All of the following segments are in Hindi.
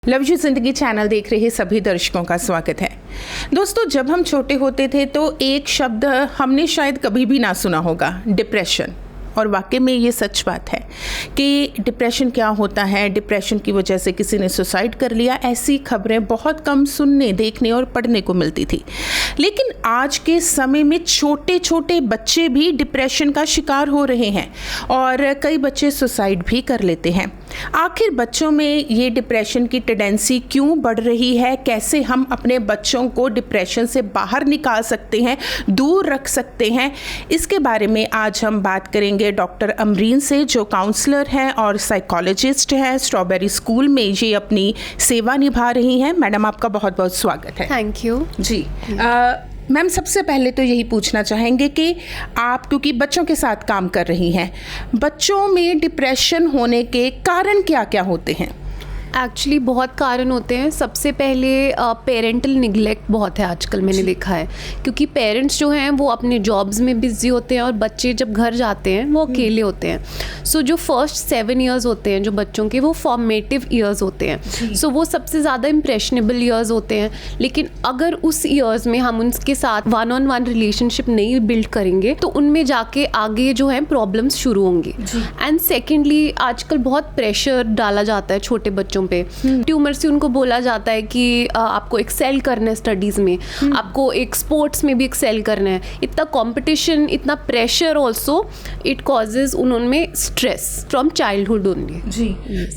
लव यू जिंदगी चैनल देख रहे सभी दर्शकों का स्वागत है। दोस्तों, जब हम छोटे होते थे तो एक शब्द हमने शायद कभी भी ना सुना होगा, डिप्रेशन। और वाकई में ये सच बात है कि डिप्रेशन क्या होता है, डिप्रेशन की वजह से किसी ने सुसाइड कर लिया, ऐसी खबरें बहुत कम सुनने, देखने और पढ़ने को मिलती थी। लेकिन आज के समय में छोटे छोटे बच्चे भी डिप्रेशन का शिकार हो रहे हैं और कई बच्चे सुसाइड भी कर लेते हैं। आखिर बच्चों में ये डिप्रेशन की टेंडेंसी क्यों बढ़ रही है? कैसे हम अपने बच्चों को डिप्रेशन से बाहर निकाल सकते हैं, दूर रख सकते हैं? इसके बारे में आज हम बात करेंगे डॉक्टर अमरीन से, जो काउंसलर हैं और साइकोलॉजिस्ट हैं। स्ट्रॉबेरी स्कूल में ये अपनी सेवा निभा रही हैं। मैडम, आपका बहुत बहुत स्वागत है। Thank you ji. मैम, सबसे पहले तो यही पूछना चाहेंगे कि आप क्योंकि बच्चों के साथ काम कर रही हैं, बच्चों में डिप्रेशन होने के कारण क्या क्या होते हैं? एक्चुअली बहुत कारण होते हैं। सबसे पहले पेरेंटल निगलेक्ट बहुत है आजकल, मैंने देखा है, क्योंकि पेरेंट्स जो हैं वो अपने जॉब्स में बिजी होते हैं और बच्चे जब घर जाते हैं वो अकेले होते हैं। सो जो फर्स्ट 7 ईयर्स होते हैं जो बच्चों के, वो फॉर्मेटिव ईयर्स होते हैं। सो वो सबसे ज़्यादा इम्प्रेशनेबल ईयर्स होते हैं। लेकिन अगर उस ईयर्स में हम उनके साथ 1-on-1 रिलेशनशिप नहीं बिल्ड करेंगे तो उनमें जाके आगे जो है प्रॉब्लम्स शुरू होंगी। एंड सेकेंडली, आजकल बहुत प्रेशर डाला जाता है छोटे बच्चों पे। ट्यूमर से उनको बोला जाता है कि आपको एक्सेल करना है स्टडीज में, आपको एक स्पोर्ट्स में भी एक्सेल करना है। इतना कंपटीशन, इतना प्रेशर ऑल्सो, इट कॉजेज उनमें स्ट्रेस फ्रॉम चाइल्डहुड ओनली। जी।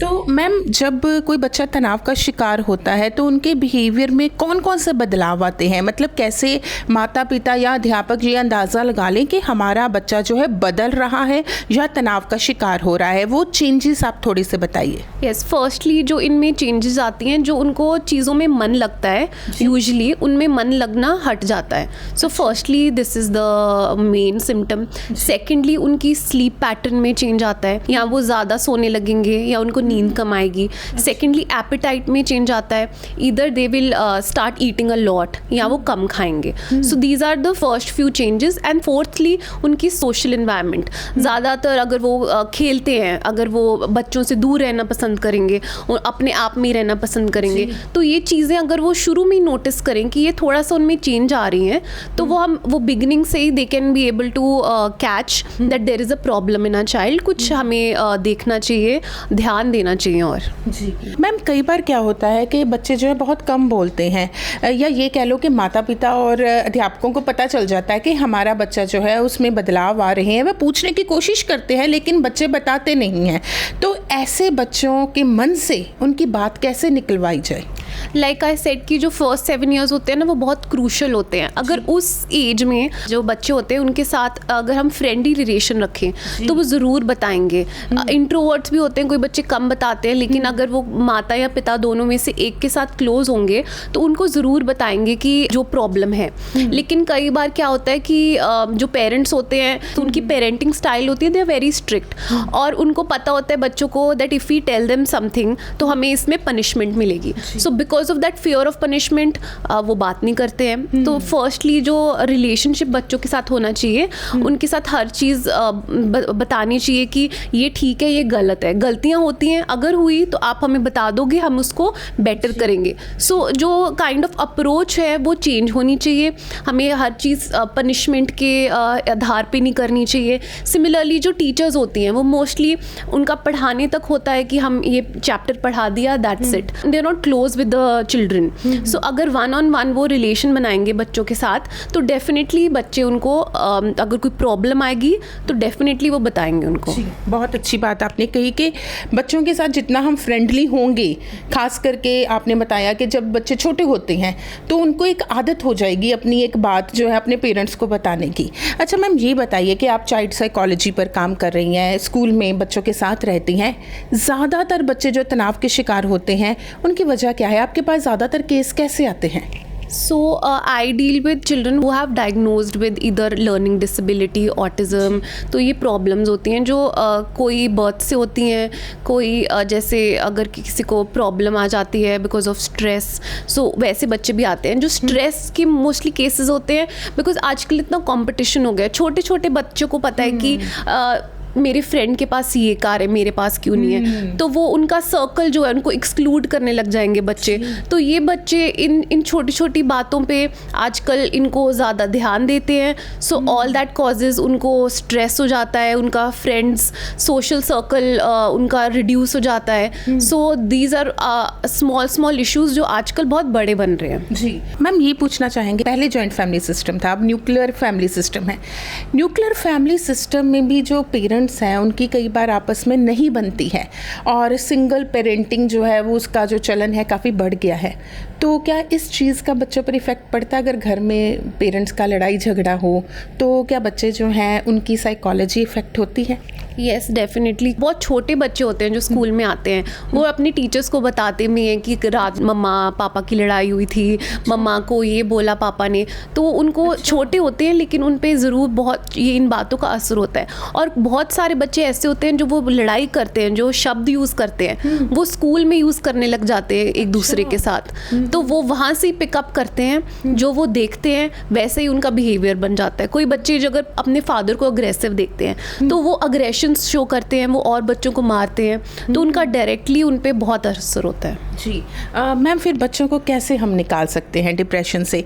तो मैम, जब कोई बच्चा तनाव का शिकार होता है तो उनके बिहेवियर में कौन कौन से बदलाव आते हैं? मतलब कैसे माता पिता या अध्यापक ये अंदाज़ा लगा लें कि हमारा बच्चा जो है बदल रहा है या तनाव का शिकार हो रहा है? वो चेंजेस आप थोड़े से बताइए। यस, फर्स्टली जो इनमें चेंजेस आती हैं, जो उनको चीज़ों में मन लगता है, यूजुअली उनमें मन लगना हट जाता है। So firstly this is the main symptom. Secondly, उनकी स्लीप पैटर्न में चेंज आता है, या वो ज़्यादा सोने लगेंगे या उनको नींद कम आएगी। सेकेंडली, एपेटाइट में चेंज आता है, either they will start eating a lot या वो कम खाएंगे। So these are the first few changes. And fourthly, उनकी सोशल इन्वायरमेंट, ज़्यादातर अगर वो खेलते हैं, अगर वो बच्चों से दूर रहना पसंद करेंगे, अपने आप में रहना पसंद करेंगे, तो ये चीज़ें अगर वो शुरू में ही नोटिस करें कि ये थोड़ा सा उनमें चेंज आ रही हैं, तो वो बिगिनिंग से ही they can be able to catch that there is a problem in a child. कुछ हमें देखना चाहिए, ध्यान देना चाहिए। और जी मैम, कई बार क्या होता है कि बच्चे जो है बहुत कम बोलते हैं, या ये कह लो कि माता पिता और अध्यापकों को पता चल जाता है कि हमारा बच्चा जो है उसमें बदलाव आ रहे हैं। वह पूछने की कोशिश करते हैं लेकिन बच्चे बताते नहीं हैं। तो ऐसे बच्चों के मन से उनकी बात कैसे निकलवाई जाए? लाइक आई सेड कि जो फर्स्ट 7 ईयर्स होते हैं ना, वो बहुत क्रूशल होते हैं। अगर उस एज में जो बच्चे होते हैं उनके साथ अगर हम फ्रेंडली रिलेशन रखें तो वो ज़रूर बताएंगे। इंट्रोवर्ट्स भी होते हैं, कोई बच्चे कम बताते हैं, लेकिन अगर वो माता या पिता दोनों में से एक के साथ क्लोज होंगे तो उनको ज़रूर बताएंगे कि जो प्रॉब्लम है। लेकिन कई बार क्या होता है कि जो पेरेंट्स होते हैं तो उनकी पेरेंटिंग स्टाइल होती है, दे आर वेरी स्ट्रिक्ट, और उनको पता होता है बच्चों को that if we tell them something तो हमें इसमें पनिशमेंट मिलेगी। So because of that fear of punishment वो बात नहीं करते हैं। तो फर्स्टली जो रिलेशनशिप बच्चों के साथ होना चाहिए, उनके साथ हर चीज़ बतानी चाहिए कि ये ठीक है, ये गलत है, गलतियाँ होती हैं, अगर हुई तो आप हमें बता दोगे, हम उसको बेटर करेंगे। सो जो काइंड ऑफ अप्रोच है वो चेंज होनी चाहिए। हमें हर चीज़ पनिशमेंट के आधार पे नहीं करनी चाहिए। सिमिलरली जो टीचर्स होती हैं वो मोस्टली उनका पढ़ाने तक होता है कि हम ये चैप्टर पढ़ा दिया, that's it, they are not close with the children. So अगर 1-on-1 वो रिलेशन बनाएंगे बच्चों के साथ तो डेफिनेटली बच्चे उनको अगर कोई प्रॉब्लम आएगी तो डेफिनेटली वो बताएंगे उनको। बहुत अच्छी बात आपने कही कि बच्चों के साथ जितना हम फ्रेंडली होंगे, खास करके आपने बताया कि जब बच्चे छोटे होते हैं तो उनको एक आदत हो जाएगी अपनी एक बात जो है अपने पेरेंट्स को बताने की। अच्छा मैम, ये बताइए कि आप चाइल्ड साइकोलॉजी पर काम कर रही हैं, स्कूल में बच्चों के साथ रहती हैं, ज़्यादातर बच्चे जो तनाव के शिकार होते हैं उनकी वजह क्या है? आपके पास ज़्यादातर केस कैसे आते हैं? So I deal with children who have diagnosed with either learning disability, autism। तो ये प्रॉब्लम्स होती हैं जो कोई बर्थ से होती हैं, कोई जैसे अगर किसी को प्रॉब्लम आ जाती है बिकॉज ऑफ स्ट्रेस, सो वैसे बच्चे भी आते हैं जो स्ट्रेस के मोस्टली केसेस होते हैं। बिकॉज आजकल इतना कंपटीशन हो गया, छोटे छोटे बच्चों को पता है कि मेरे फ्रेंड के पास ये कार है, मेरे पास क्यों नहीं है, तो वो उनका सर्कल जो है उनको एक्सक्लूड करने लग जाएंगे बच्चे। तो ये बच्चे इन छोटी छोटी बातों पे आजकल इनको ज़्यादा ध्यान देते हैं। सो ऑल दैट कॉजेज उनको स्ट्रेस हो जाता है, उनका फ्रेंड्स सोशल सर्कल उनका रिड्यूस हो जाता है। So these are small issues जो आजकल बहुत बड़े बन रहे हैं। जी मैम, ये पूछना चाहेंगे, पहले जॉइंट फैमिली सिस्टम था, अब न्यूक्लियर फैमिली सिस्टम है। न्यूक्लियर फैमिली सिस्टम में भी जो पेरेंट्स हैं उनकी कई बार आपस में नहीं बनती है और सिंगल पेरेंटिंग जो है वो उसका जो चलन है काफ़ी बढ़ गया है। तो क्या इस चीज़ का बच्चों पर इफ़ेक्ट पड़ता है? अगर घर में पेरेंट्स का लड़ाई झगड़ा हो तो क्या बच्चे जो हैं उनकी साइकोलॉजी इफ़ेक्ट होती है? Yes definitely. बहुत छोटे बच्चे होते हैं जो स्कूल में आते हैं, वो अपने टीचर्स को बताते भी हैं कि रात मम्मा पापा की लड़ाई हुई थी, मम्मा को ये बोला पापा ने। तो उनको छोटे होते हैं लेकिन उन पे ज़रूर बहुत ये इन बातों का असर होता है। और बहुत सारे बच्चे ऐसे होते हैं जो वो लड़ाई करते हैं, जो शब्द यूज़ करते हैं वो स्कूल में यूज़ करने लग जाते हैं एक दूसरे के साथ। तो वो वहाँ से पिकअप करते हैं, जो वो देखते हैं वैसे ही उनका बिहेवियर बन जाता है। कोई बच्चे जो अगर अपने फादर को अग्रेसिव देखते हैं तो वो अग्रेशन शो करते हैं, वो और बच्चों को मारते हैं, तो उनका डायरेक्टली उन पे बहुत असर होता है। जी मैम, फिर बच्चों को कैसे हम निकाल सकते हैं डिप्रेशन से?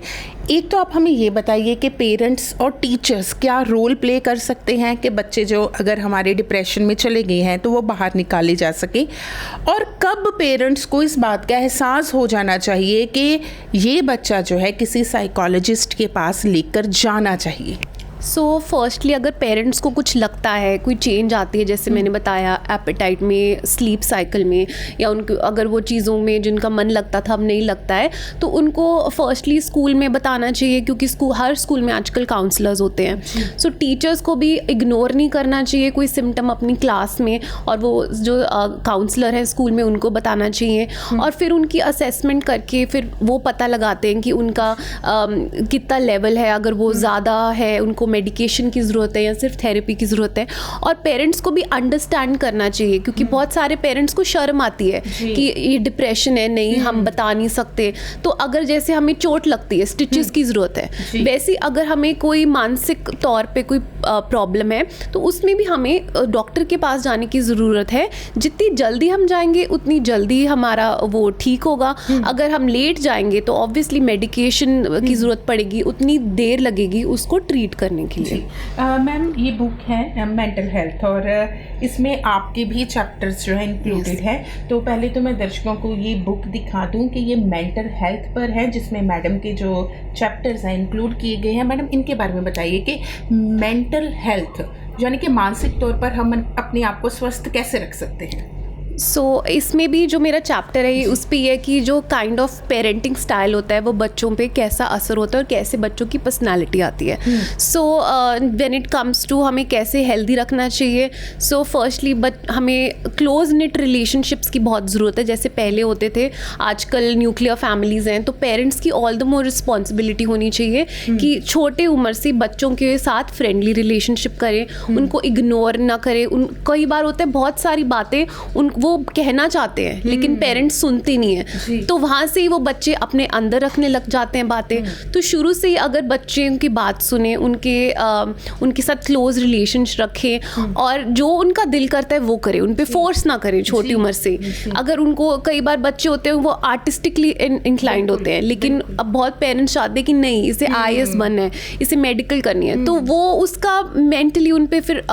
एक तो आप हमें ये बताइए कि पेरेंट्स और टीचर्स क्या रोल प्ले कर सकते हैं कि बच्चे जो अगर हमारे डिप्रेशन में चले गए हैं तो वो बाहर निकाले जा सके, और कब पेरेंट्स को इस बात का एहसास हो जाना चाहिए कि ये बच्चा जो है किसी साइकोलॉजिस्ट के पास लेकर जाना चाहिए? सो फर्स्टली अगर पेरेंट्स को कुछ लगता है, कोई चेंज आती है, जैसे मैंने बताया एपेटाइट में, स्लीप साइकिल में, या उनको अगर वो चीज़ों में जिनका मन लगता था अब नहीं लगता है, तो उनको फर्स्टली स्कूल में बताना चाहिए, क्योंकि हर स्कूल में आजकल काउंसलर्स होते हैं। सो टीचर्स को भी इग्नोर नहीं करना चाहिए कोई सिम्टम अपनी क्लास में, और वो जो काउंसलर है स्कूल में उनको बताना चाहिए। और फिर उनकी असेसमेंट करके फिर वो पता लगाते हैं कि उनका कितना लेवल है, अगर वो ज़्यादा है उनको मेडिकेशन की ज़रूरत है या सिर्फ थेरेपी की ज़रूरत है। और पेरेंट्स को भी अंडरस्टैंड करना चाहिए, क्योंकि बहुत सारे पेरेंट्स को शर्म आती है कि ये डिप्रेशन है, नहीं हम बता नहीं सकते। तो अगर जैसे हमें चोट लगती है, स्टिचेस की ज़रूरत है, वैसे अगर हमें कोई मानसिक तौर पे कोई प्रॉब्लम है तो उसमें भी हमें डॉक्टर के पास जाने की ज़रूरत है। जितनी जल्दी हम जाएंगे उतनी जल्दी हमारा वो ठीक होगा। अगर हम लेट जाएंगे तो ऑब्वियसली मेडिकेशन की ज़रूरत पड़ेगी, उतनी देर लगेगी उसको ट्रीट करने के लिए। मैम, ये बुक है मेंटल हेल्थ, और इसमें आपके भी चैप्टर्स जो है इंक्लूडेड है। तो पहले तो मैं दर्शकों को ये बुक दिखा दूं कि ये मेंटल हेल्थ पर है, जिसमें मैडम के जो चैप्टर्स हैं इंक्लूड किए गए हैं। मैडम, इनके बारे में बताइए कि मेंटल हेल्थ यानी कि मानसिक तौर पर हम अपने आप को स्वस्थ कैसे रख सकते हैं? सो इसमें भी जो मेरा चैप्टर है उस पर यह कि जो काइंड ऑफ पेरेंटिंग स्टाइल होता है वो बच्चों पे कैसा असर होता है और कैसे बच्चों की पर्सनालिटी आती है। So when it comes to हमें कैसे हेल्दी रखना चाहिए, सो फर्स्टली हमें क्लोज निट रिलेशनशिप्स की बहुत ज़रूरत है। जैसे पहले होते थे, आजकल न्यूक्लियर फैमिलीज़ हैं, तो पेरेंट्स की ऑल द मोर रिस्पॉन्सिबिलिटी होनी चाहिए कि छोटे उम्र से बच्चों के साथ फ्रेंडली रिलेशनशिप करें, उनको इग्नोर ना करें। कई बार होता है बहुत सारी बातें वो कहना चाहते हैं लेकिन पेरेंट्स सुनते नहीं है, तो वहाँ से ही वो बच्चे अपने अंदर रखने लग जाते हैं बातें। तो शुरू से ही अगर बच्चे उनकी बात सुने, उनके साथ क्लोज रिलेशन रखें, और जो उनका दिल करता है वो करें, उन पे फोर्स ना करें छोटी उम्र से। अगर उनको, कई बार बच्चे होते हैं वो आर्टिस्टिकली इंक्लाइंड होते हैं, लेकिन अब बहुत पेरेंट्स चाहते हैं कि नहीं इसे IAS बनना है, इसे मेडिकल करनी है, तो वो उसका मेंटली उन पे फिर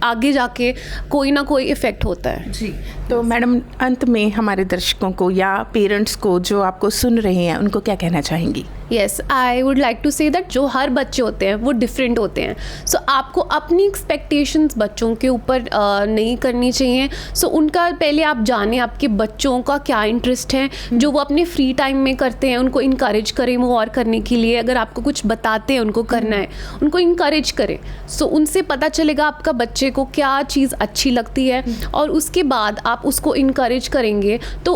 आगे जाके कोई ना कोई इफेक्ट होता है। जी, तो मैडम अंत में हमारे दर्शकों को या पेरेंट्स को जो आपको सुन रहे हैं उनको क्या कहना चाहेंगी? Yes, I would like to say that जो हर बच्चे होते हैं वो डिफरेंट होते हैं। सो आपको अपनी एक्सपेक्टेशंस बच्चों के ऊपर नहीं करनी चाहिए। सो उनका पहले आप जानें आपके बच्चों का क्या इंटरेस्ट है, जो वो अपने फ्री टाइम में करते हैं उनको इनकरेज करें वो और करने के लिए। अगर आपको कुछ बताते हैं उनको करना है, उनको इनकरेज करें। सो उनसे पता चलेगा आपका बच्चे को क्या चीज़ अच्छी लगती है, और उसके बाद आप उसको इनकरेज करेंगे तो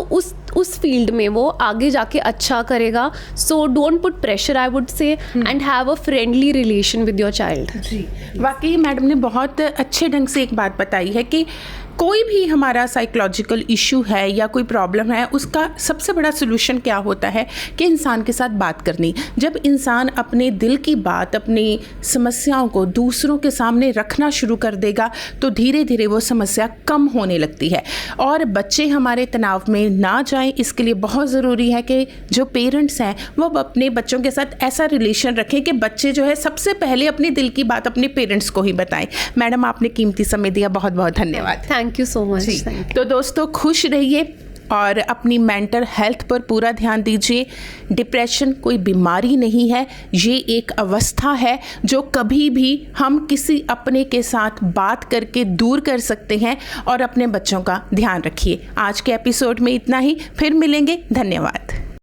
उस फील्ड में वो आगे जाके अच्छा करेगा। So don't put pressure, I would say, and have a friendly relation with your child. जी, वाकई मैडम ने बहुत अच्छे ढंग से एक बात बताई है कि कोई भी हमारा साइकोलॉजिकल इशू है या कोई प्रॉब्लम है, उसका सबसे बड़ा सोल्यूशन क्या होता है कि इंसान के साथ बात करनी। जब इंसान अपने दिल की बात, अपनी समस्याओं को दूसरों के सामने रखना शुरू कर देगा तो धीरे धीरे वो समस्या कम होने लगती है। और बच्चे हमारे तनाव में ना जाएं, इसके लिए बहुत ज़रूरी है कि जो पेरेंट्स हैं वो अपने बच्चों के साथ ऐसा रिलेशन रखें कि बच्चे जो है सबसे पहले अपने दिल की बात अपने पेरेंट्स को ही बताएं। मैडम, आपने कीमती समय दिया, बहुत बहुत धन्यवाद। Thank you so much. तो दोस्तों, खुश रहिए और अपनी मेंटल हेल्थ पर पूरा ध्यान दीजिए। डिप्रेशन कोई बीमारी नहीं है, ये एक अवस्था है जो कभी भी हम किसी अपने के साथ बात करके दूर कर सकते हैं। और अपने बच्चों का ध्यान रखिए। आज के एपिसोड में इतना ही, फिर मिलेंगे। धन्यवाद।